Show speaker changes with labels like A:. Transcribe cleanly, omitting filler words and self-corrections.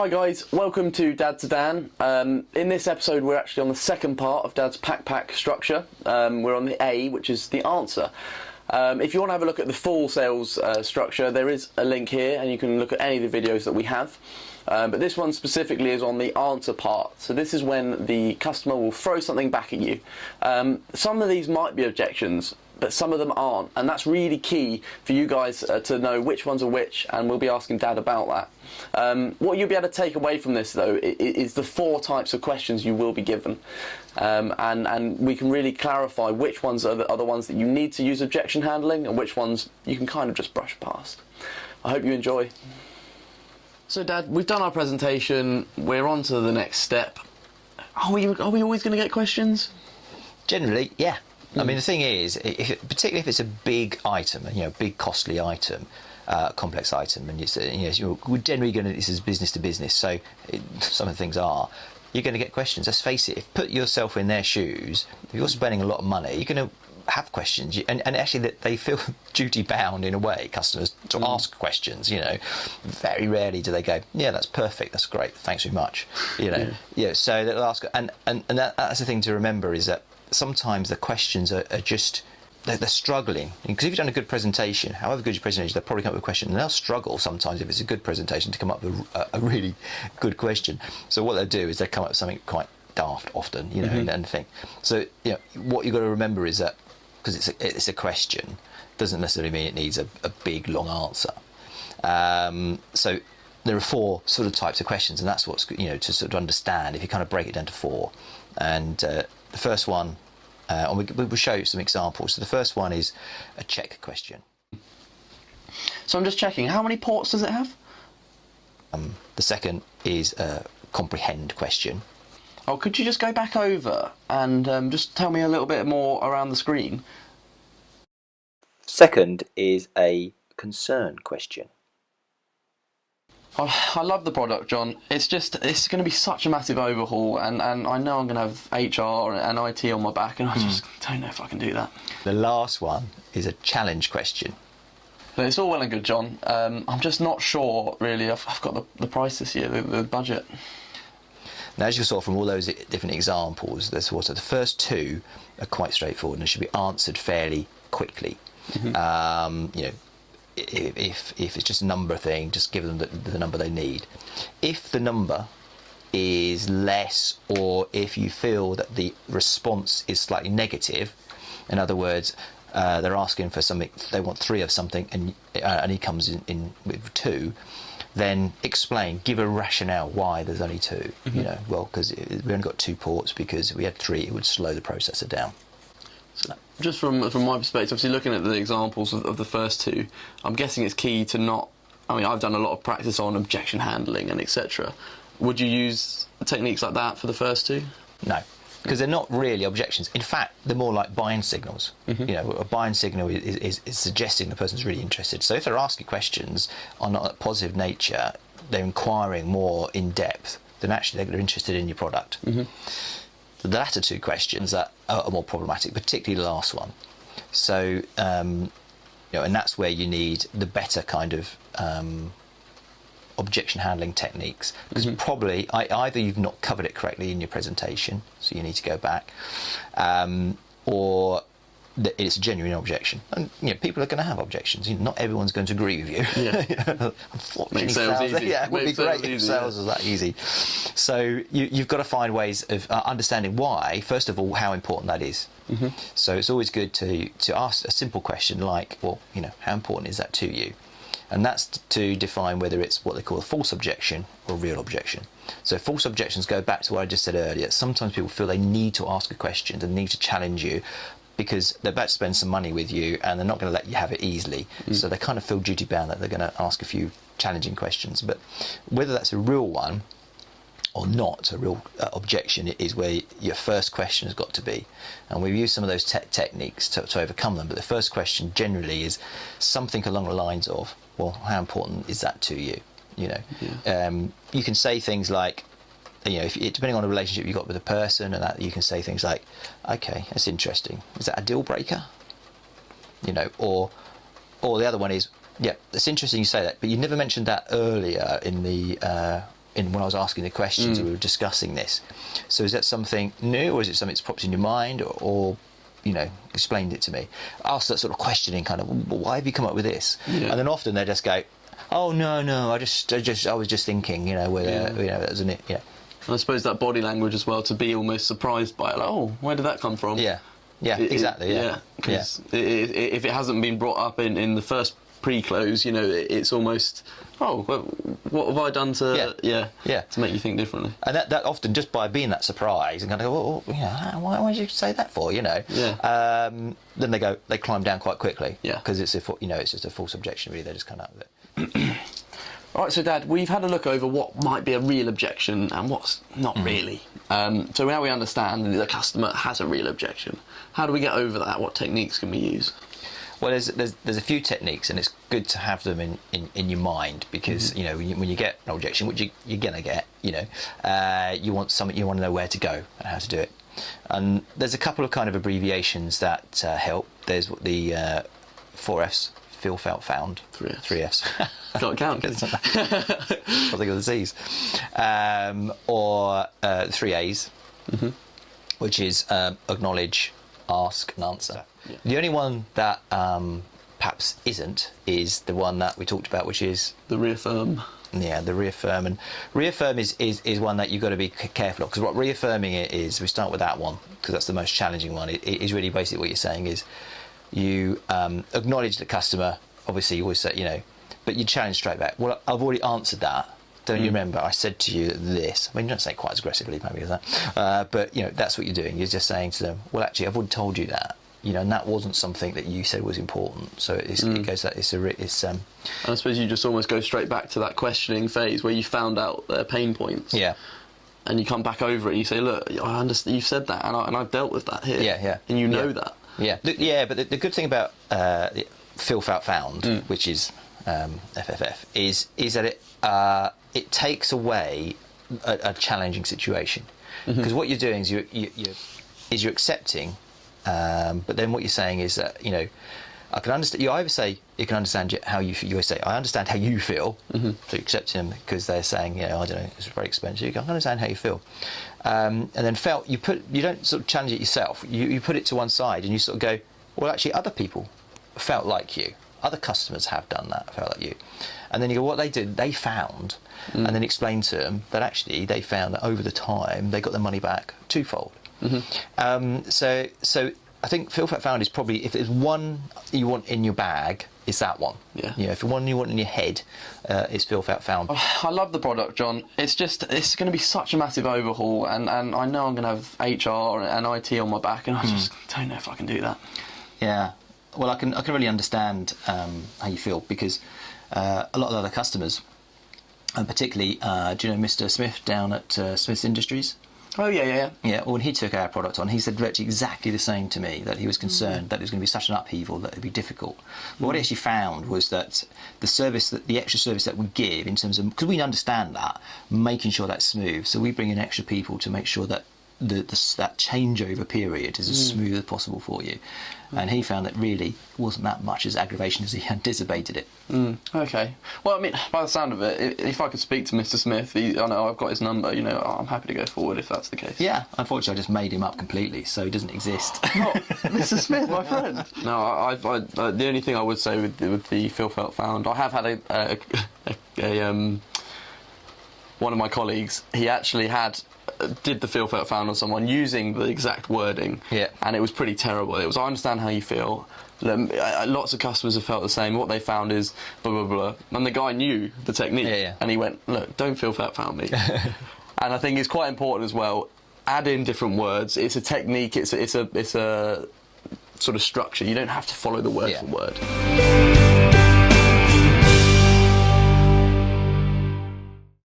A: Hi guys, welcome to Dad to Dan. In this episode we're actually on the second part of Dad's pack structure. We're on the A, which is the answer. If you want to have a look at the full sales structure, there is a link here and you can look at any of the videos that we have. But this one specifically is on the answer part. So this is when the customer will throw something back at you. Some of these might be objections, but some of them aren't, and that's really key for you guys to know which ones are which, and we'll be asking Dad about that. What you'll be able to take away from this though is the 4 types of questions you will be given, and we can really clarify which ones are the ones that you need to use objection handling and which ones you can kind of just brush past. I hope you enjoy. So Dad, we've done our presentation, we're on to the next step. Are we always going to get questions?
B: Generally, yeah. I mean, the thing is, particularly if it's a big item, big costly item, complex item, and we're generally going to, this is business to business, so some of the things are, you're going to get questions. Let's face it, put yourself in their shoes, if you're spending a lot of money, you're going to have questions, and actually that they feel duty bound in a way, customers, to ask questions. Very rarely do they go, yeah, that's perfect, that's great, thanks very much. So they'll ask, and that's the thing to remember, is that sometimes the questions are just, they're struggling, because if you've done a good presentation, however good your presentation, they'll probably come up with a question, and they'll struggle sometimes if it's a good presentation to come up with a really good question. So what they'll do is they'll come up with something quite daft often, and think. So what you've got to remember is that because it's a question, doesn't necessarily mean it needs a big long answer. So there are 4 sort of types of questions, and that's what's to sort of understand if you kind of break it down to 4. And the first one, and we'll show you some examples. So the first one is a check question.
A: So I'm just checking, how many ports does it have?
B: The second is a comprehend question.
A: Oh, could you just go back over and just tell me a little bit more around the screen?
B: Second is a concern question.
A: I love the product, John. It's going to be such a massive overhaul, and I know I'm going to have HR and IT on my back, and I just don't know if I can do that.
B: The last one is a challenge question.
A: But it's all well and good, John. I'm just not sure, really. I've got the price this year, the budget.
B: Now, as you saw from all those different examples, the first 2 are quite straightforward and should be answered fairly quickly. If it's just a number thing, just give them the number they need. If the number is less, or if you feel that the response is slightly negative, in other words, they're asking for something, they want 3 of something, and he comes in with 2, then explain, give a rationale why there's only 2. Well, because we only got 2 ports, because we had 3, it would slow the processor down.
A: So just from my perspective, obviously looking at the examples of the first 2, I'm guessing it's key to not, I've done a lot of practice on objection handling and etc. Would you use techniques like that for the first 2?
B: No, because they're not really objections. In fact, they're more like buying signals. A buying signal is suggesting the person's really interested. So if they're asking questions on a positive nature, they're inquiring more in depth, then actually they're interested in your product. The latter 2 questions are more problematic, particularly the last one. So, and that's where you need the better kind of objection handling techniques, because probably either you've not covered it correctly in your presentation, so you need to go back, or it's a genuine objection. And people are going to have objections. Not everyone's going to agree with you.
A: Yeah.
B: Unfortunately,
A: Make sales easy.
B: Yeah, it would be great if sales was that easy. So you've got to find ways of understanding why. First of all, how important that is. So it's always good to ask a simple question like, well, how important is that to you? And that's to define whether it's what they call a false objection or a real objection. So false objections go back to what I just said earlier. Sometimes people feel they need to ask a question, they need to challenge you, because they're about to spend some money with you and they're not going to let you have it easily. So they kind of feel duty bound that they're going to ask a few challenging questions. But whether that's a real one or not, a real objection, is where your first question has got to be. And we've used some of those techniques to overcome them. But the first question generally is something along the lines of, well, how important is that to you? You can say things like, depending on the relationship you've got with a person, and that, you can say things like, okay, that's interesting. Is that a deal breaker? Or the other one is, yeah, it's interesting you say that, but you never mentioned that earlier in the when I was asking the questions, we were discussing this. So is that something new, or is it something that's popped in your mind, or explained it to me? Ask that sort of questioning kind of, well, why have you come up with this?
A: Yeah.
B: And then often they just go, oh no, I was just thinking, whether that was it. Yeah.
A: I suppose that body language as well, to be almost surprised by it, like, oh, where did that come from?
B: Yeah. Yeah, exactly. Yeah.
A: Because if it hasn't been brought up in the first pre-close, it's almost, oh, well, what have I done to to make you think differently?
B: And that often, just by being that surprised and kind of go, why did you say that for? Then they climb down quite quickly. Yeah. Because it's it's just a false objection. Really, they just come out with it.
A: All right, so Dad, we've had a look over what might be a real objection and what's not really. So now we understand that the customer has a real objection. How do we get over that? What techniques can we use?
B: Well, there's a few techniques, and it's good to have them in your mind, because when you get an objection, which you're gonna get, you want something, you want to know where to go and how to do it. And there's a couple of kind of abbreviations that help. There's the 4Fs. Feel, felt, found. 3Fs.
A: Got to count.
B: I'll think of the C's. Or 3As, which is acknowledge, ask, and answer. Yeah. The only one that perhaps isn't is the one that we talked about, which is
A: the reaffirm.
B: Yeah, the reaffirm. And reaffirm is one that you've got to be careful of, because what reaffirming it is, we start with that one because that's the most challenging one. It is really basically what you're saying is, you acknowledge the customer. Obviously, you always say, but you challenge straight back. Well, I've already answered that. Don't you remember? I said to you this. I mean, you don't say it quite as aggressively, maybe, as that. But that's what you're doing. You're just saying to them, well, actually, I've already told you that. And that wasn't something that you said was important. So it goes that it's. And
A: I suppose you just almost go straight back to that questioning phase where you found out their pain points. Yeah. And you come back over it and you say, look, I understand. You've said that, and I've dealt with that here.
B: Yeah.
A: And you know that.
B: Yeah, but the good thing about feel, felt, found, which is FFF, is that it takes away a challenging situation, because what you're doing is you're accepting, but then what you're saying is that I can understand. You either say you can understand how you feel. You always say I understand how you feel. So you accept them because they're saying I don't know, it's very expensive. You go, I understand how you feel. And then felt, you don't sort of challenge it yourself. You put it to one side and you sort of go, well, actually, other people felt like you. Other customers have done that, felt like you. And then you go, what they did, they found, and then explain to them that actually they found that over the time they got their money back twofold. So I think feel, felt, found is probably, if there's one you want in your bag, it's that one. Yeah. If the one you want in your head is feel, felt, found.
A: Oh, I love the product, John. It's going to be such a massive overhaul, and I know I'm going to have HR and IT on my back, and I just don't know if I can do that.
B: Yeah. Well, I can really understand how you feel, because a lot of other customers, and particularly, do you know Mr. Smith down at Smith's Industries?
A: Oh, yeah.
B: Yeah, when he took our product on, he said virtually exactly the same to me, that he was concerned that it was going to be such an upheaval that it would be difficult. But what he actually found was that the extra service that we give, in terms of, because we understand that, making sure that's smooth, so we bring in extra people to make sure that that changeover period is as smooth as possible for you. And he found that really wasn't that much as aggravation as he anticipated it.
A: Okay. Well, I mean, by the sound of it, if I could speak to Mr. Smith, I know I've got his number, I'm happy to go forward if that's the case.
B: Yeah, unfortunately I just made him up completely, so he doesn't exist.
A: Not Mr. Smith, my friend. No, I the only thing I would say with the feel, felt, found, I have had a one of my colleagues, he actually did the feel, felt, found on someone using the exact wording, and it was pretty terrible. It was, I understand how you feel. Lots of customers have felt the same. What they found is blah blah blah, and the guy knew the technique, and he went, look, don't feel, felt, found me. And I think it's quite important as well. Add in different words. It's a technique. It's a sort of structure. You don't have to follow the word for word.